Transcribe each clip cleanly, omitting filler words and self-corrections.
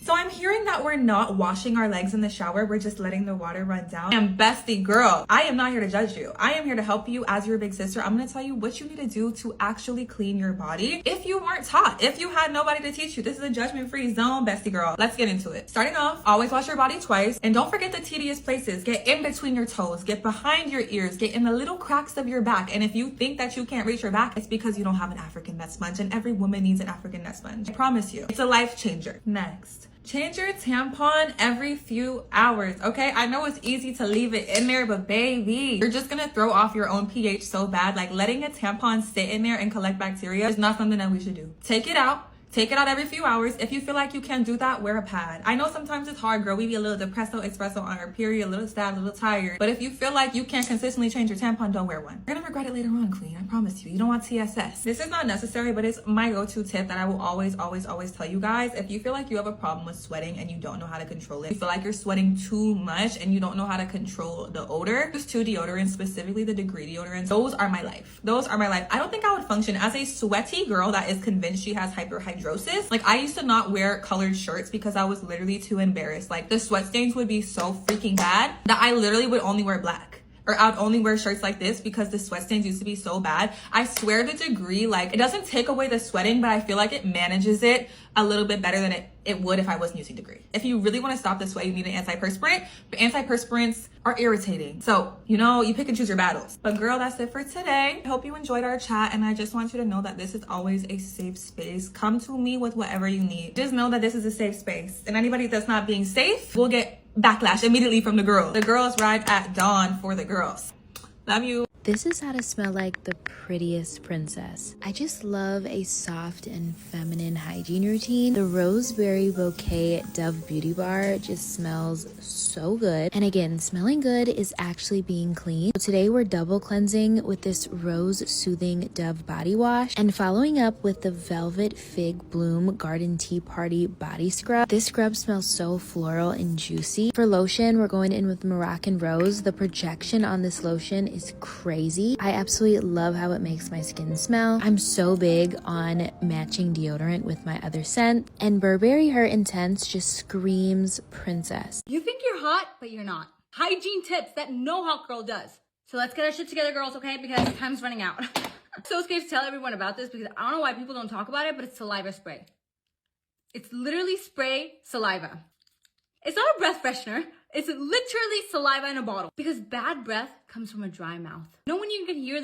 So I'm hearing that we're not washing our legs in the shower. We're just letting the water run down. And bestie girl, I am not here to judge you. I am here to help you as your big sister. I'm gonna tell you what you need to do to actually clean your body. If you weren't taught, if you had nobody to teach you, this is a judgment-free zone, bestie girl. Let's get into it. Starting off, always wash your body twice. And don't forget the tedious places. Get in between your toes, get behind your ears, get in the little cracks of your back. And if you think that you can't reach your back, it's because you don't have an African net sponge. And every woman needs an African net sponge. I promise you. It's a life changer. Next. Change your tampon every few hours, okay? I know it's easy to leave it in there, but baby, you're just gonna throw off your own pH so bad. Like letting a tampon sit in there and collect bacteria is not something that we should do. Take it out. Take it out every few hours. If you feel like you can't do that, wear a pad. I know sometimes it's hard, girl. We be a little depresso, espresso on our period, a little sad, a little tired. But if you feel like you can't consistently change your tampon, don't wear one. You're gonna regret it later on, queen. I promise you. You don't want TSS. This is not necessary, but it's my go-to tip that I will always tell you guys. If you feel like you have a problem with sweating and you don't know how to control it, you feel like you're sweating too much and you don't know how to control the odor, use 2 deodorants, specifically the Degree deodorants. Those are my life. Those are my life. I don't think I would function as a sweaty girl that is convinced she has hyperhidrosis. Like, I used to not wear colored shirts because I was literally too embarrassed. Like, the sweat stains would be so freaking bad that I literally would only wear black. Or I'd only wear shirts like this because the sweat stains used to be so bad. I swear the Degree, like, it doesn't take away the sweating, but I feel like it manages it a little bit better than it would if I wasn't using Degree. If you really want to stop the sweat, you need an antiperspirant, but antiperspirants are irritating. So, you know, you pick and choose your battles. But girl, that's it for today. I hope you enjoyed our chat, and I just want you to know that this is always a safe space. Come to me with whatever you need. Just know that this is a safe space, and anybody that's not being safe will get backlash immediately from the girls. The girls ride at dawn for the girls. Love you. This is how to smell like the prettiest princess. I just love a soft and feminine hygiene routine. The Roseberry Bouquet Dove Beauty Bar just smells so good. And again, smelling good is actually being clean. So today we're double cleansing with this Rose Soothing Dove Body Wash and following up with the Velvet Fig Bloom Garden Tea Party Body Scrub. This scrub smells so floral and juicy. For lotion, we're going in with Moroccan Rose. The projection on this lotion is crazy. I absolutely love how it makes my skin smell. I'm so big on matching deodorant with my other scent, and Burberry Her Intense just screams princess. You think you're hot, but you're not. Hygiene tips that no hot girl does. So let's get our shit together, girls, okay? Because time's running out. I'm so scared to tell everyone about this because I don't know why people don't talk about it, but it's saliva spray. It's literally spray saliva. It's not a breath freshener. It's literally saliva in a bottle. Because bad breath comes from a dry mouth. You know when you can hear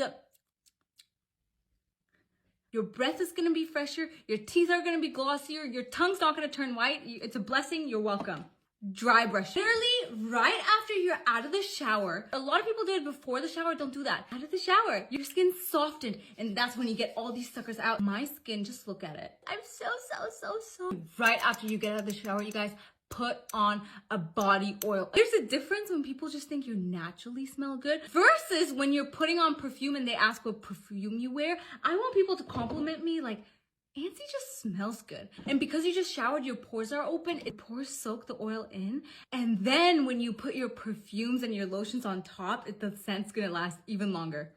your breath is gonna be fresher, your teeth are gonna be glossier, your tongue's not gonna turn white. It's a blessing, you're welcome. Dry brush. Literally right after you're out of the shower. A lot of people do it before the shower. Don't do that. Out of the shower, your skin's softened, and that's when you get all these suckers out. My skin, just look at it. I'm so. Right after you get out of the shower, you guys, put on a body oil. There's a difference when people just think you naturally smell good versus when you're putting on perfume and they ask what perfume you wear. I want people to compliment me like, Nancy just smells good. And because you just showered, your pores are open. Pores soak the oil in. And then when you put your perfumes and your lotions on top, the scent's gonna last even longer.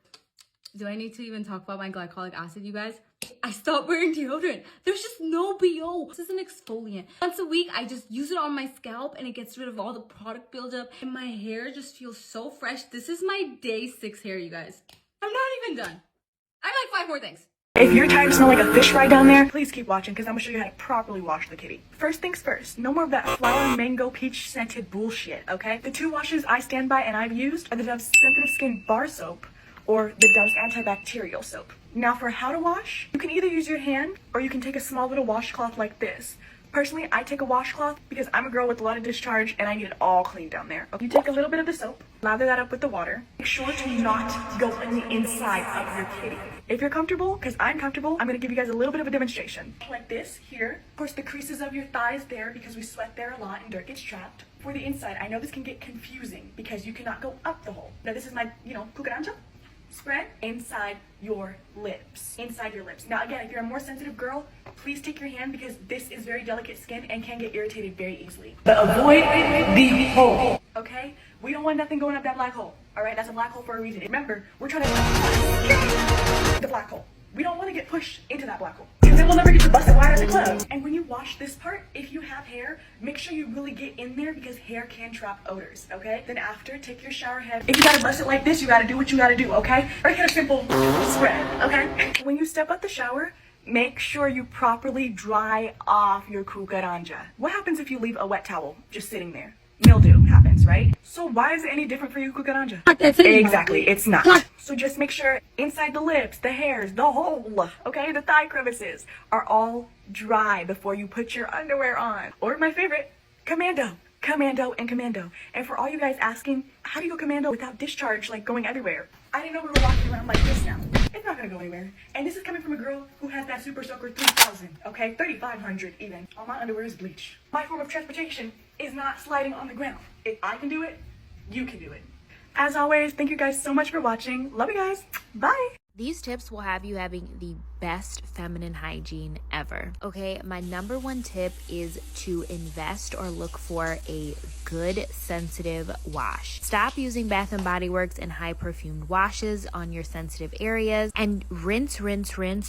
Do I need to even talk about my glycolic acid, you guys? I stopped wearing deodorant. There's just no BO. This is an exfoliant. Once a week, I just use it on my scalp and it gets rid of all the product buildup. And my hair just feels so fresh. This is my day 6 hair, you guys. I'm not even done. I have like 5 more things. If you're tired of smelling like a fish fry down there, please keep watching because I'm gonna show you how to properly wash the kitty. First things first, no more of that flower mango peach scented bullshit, okay? The 2 washes I stand by and I've used are the Dove's Sensitive Skin Bar Soap or the Dove's Antibacterial Soap. Now for how to wash, you can either use your hand or you can take a small little washcloth like this. Personally, I take a washcloth because I'm a girl with a lot of discharge and I need it all clean down there. You take a little bit of the soap, lather that up with the water. Make sure to not go in the inside of your kitty. If you're comfortable, because I'm comfortable, I'm going to give you guys a little bit of a demonstration. Like this here. Of course, the creases of your thighs there because we sweat there a lot and dirt gets trapped. For the inside, I know this can get confusing because you cannot go up the hole. Now this is my, cucaracha. Spread inside your lips. Inside your lips. Now again, if you're a more sensitive girl, please take your hand because this is very delicate skin and can get irritated very easily. But avoid the hole, okay? We don't want nothing going up that black hole, all right? That's a black hole for a reason. Remember, we're trying to escape the black hole. We don't want want to get pushed into that black hole. Because then we'll never get to bust it wide at the club. And when you wash this part, if you have hair, make sure you really get in there because hair can trap odors, okay? Then after, take your shower head. If you gotta bust it like this, you gotta do what you gotta do, okay? Or get a simple spread, okay? When you step out the shower, make sure you properly dry off your cucaracha. What happens if you leave a wet towel just sitting there? Mildew happens, right? So why is it any different for you, cucaracha? Exactly, it's not. So just make sure inside the lips, the hairs, the whole, okay, the thigh crevices are all dry before you put your underwear on. Or my favorite, commando. Commando and commando. And for all you guys asking, how do you go commando without discharge like going everywhere? I didn't know we were walking around like this now. It's not gonna go anywhere. And this is coming from a girl who has that Super Soaker 3000, okay? 3500 even. All my underwear is bleach. My form of transportation is not sliding on the ground. If I can do it, you can do it. As always, thank you guys so much for watching. Love you guys. Bye. These tips will have you having the best feminine hygiene ever. Okay, my number one tip is to invest or look for a good sensitive wash. Stop using Bath and Body Works and high perfumed washes on your sensitive areas, and rinse.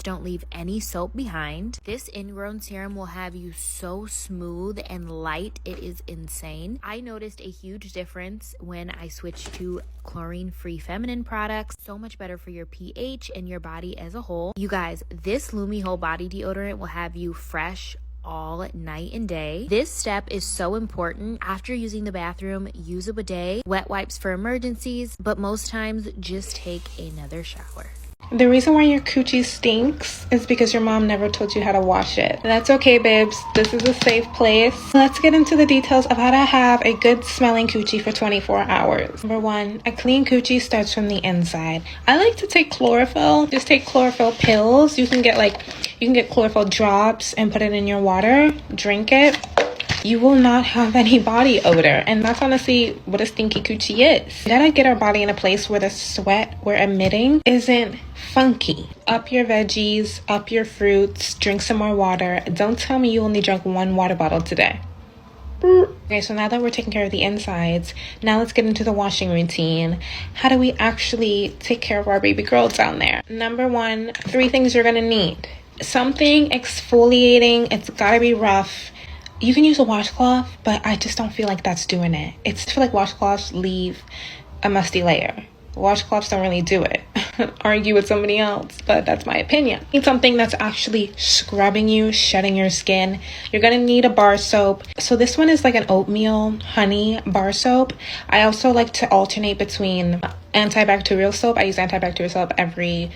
Don't leave any soap behind. This ingrown serum will have you so smooth and light, it is insane. I noticed a huge difference when I switched to chlorine-free feminine products. So much better for your pH and your body as a whole. You guys, this Lumi Whole Body Deodorant will have you fresh all night and day. This step is so important. After using the bathroom, use a bidet, wet wipes for emergencies, but most times just take another shower. The reason why your coochie stinks is because your mom never told you how to wash it. That's okay, babes. This is a safe place. Let's get into the details of how to have a good smelling coochie for 24 hours. Number one, a clean coochie starts from the inside. I like to take chlorophyll. Just take chlorophyll pills. You can get chlorophyll drops and put it in your water. Drink it. You will not have any body odor, and that's honestly what a stinky coochie is. We gotta get our body in a place where the sweat we're emitting isn't funky. Up your veggies, up your fruits, drink some more water. Don't tell me you only drank 1 water bottle today. Okay, so now that we're taking care of the insides, now let's get into the washing routine. How do we actually take care of our baby girl down there? Number one, 3 things you're gonna need. Something exfoliating. It's gotta be rough. You can use a washcloth, but I just don't feel like that's doing it. I feel like washcloths leave a musty layer. Washcloths don't really do it. Argue with somebody else, but that's my opinion. You need something that's actually scrubbing you, shedding your skin. You're gonna need a bar soap. So this one is like an oatmeal honey bar soap. I also like to alternate between antibacterial soap. I use antibacterial soap every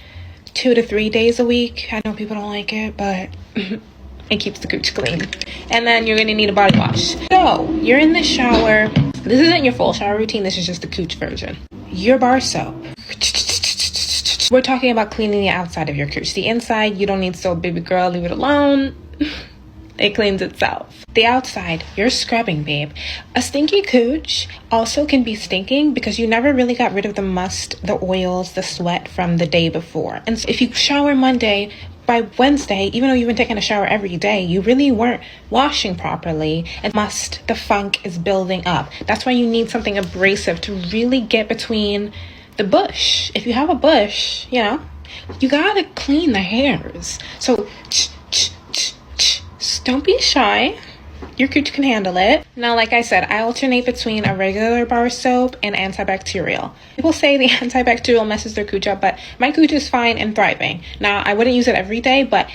2 to 3 days a week. I know people don't like it, but it keeps the cooch clean. And then you're gonna need a body wash. So you're in the shower. This isn't your full shower routine. This is just the cooch version. Your bar soap. We're talking about cleaning the outside of your cooch. The inside, you don't need soap, baby girl. Leave it alone. It cleans itself. The outside, you're scrubbing, babe. A stinky cooch also can be stinking because you never really got rid of the must, the oils, the sweat from the day before. And so if you shower Monday, by Wednesday, even though you've been taking a shower every day, you really weren't washing properly, and the funk is building up. That's why you need something abrasive to really get between the bush. If you have a bush, you gotta clean the hairs. So don't be shy. Your cooch can handle it. Now, like I said, I alternate between a regular bar soap and antibacterial. People say the antibacterial messes their cooch up, but my cooch is fine and thriving. Now, I wouldn't use it every day, but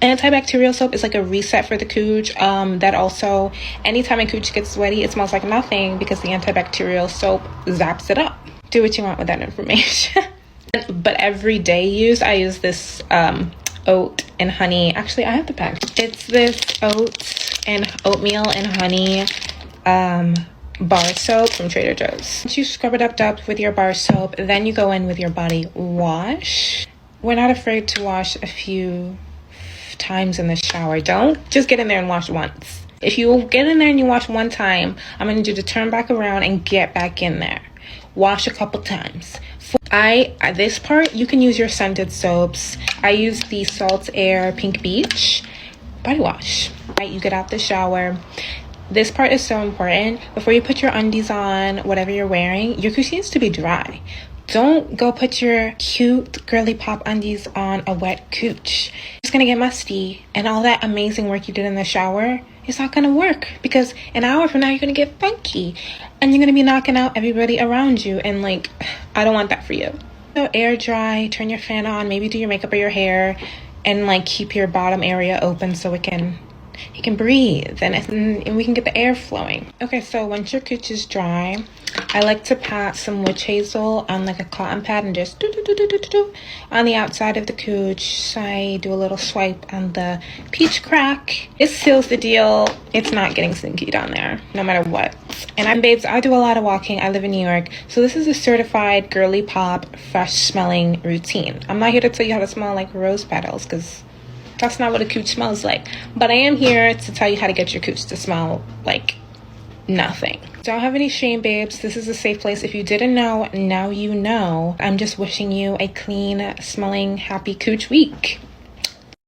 antibacterial soap is like a reset for the cooch. That also, anytime a cooch gets sweaty, it smells like nothing because the antibacterial soap zaps it up. Do what you want with that information. But everyday use, I use this oat and honey. Actually, I have the pack. It's this oatmeal and honey bar soap from Trader Joe's. Once you scrub it up with your bar soap, then you go in with your body wash. We're not afraid to wash a few times in the shower. Don't just get in there and wash once. If you get in there and you wash one time, I'm going to need you to turn back around and get back in there. Wash a couple times. This part, you can use your scented soaps. I use the Salt Air Pink Beach body wash. Right, you get out the shower. This part is so important. Before you put your undies on, whatever you're wearing, your coochie needs to be dry. Don't go put your cute girly pop undies on a wet cooch. It's gonna get musty, and all that amazing work you did in the shower is not gonna work, because an hour from now you're gonna get funky and you're gonna be knocking out everybody around you, and like, I don't want that for you. So air dry, turn your fan on, maybe do your makeup or your hair, and like keep your bottom area open so you can breathe and we can get the air flowing. Okay, so once your cooch is dry, I like to pat some witch hazel on like a cotton pad and just do on the outside of the cooch. So I do a little swipe on the peach crack. It seals the deal. It's not getting stinky down there, no matter what. And babes, I do a lot of walking. I live in New York, so this is a certified girly pop, fresh smelling routine. I'm not here to tell you how to smell like rose petals, because that's not what a cooch smells like. But I am here to tell you how to get your cooch to smell like nothing. Don't have any shame, babes. This is a safe place. If you didn't know, now you know. I'm just wishing you a clean, smelling, happy cooch week.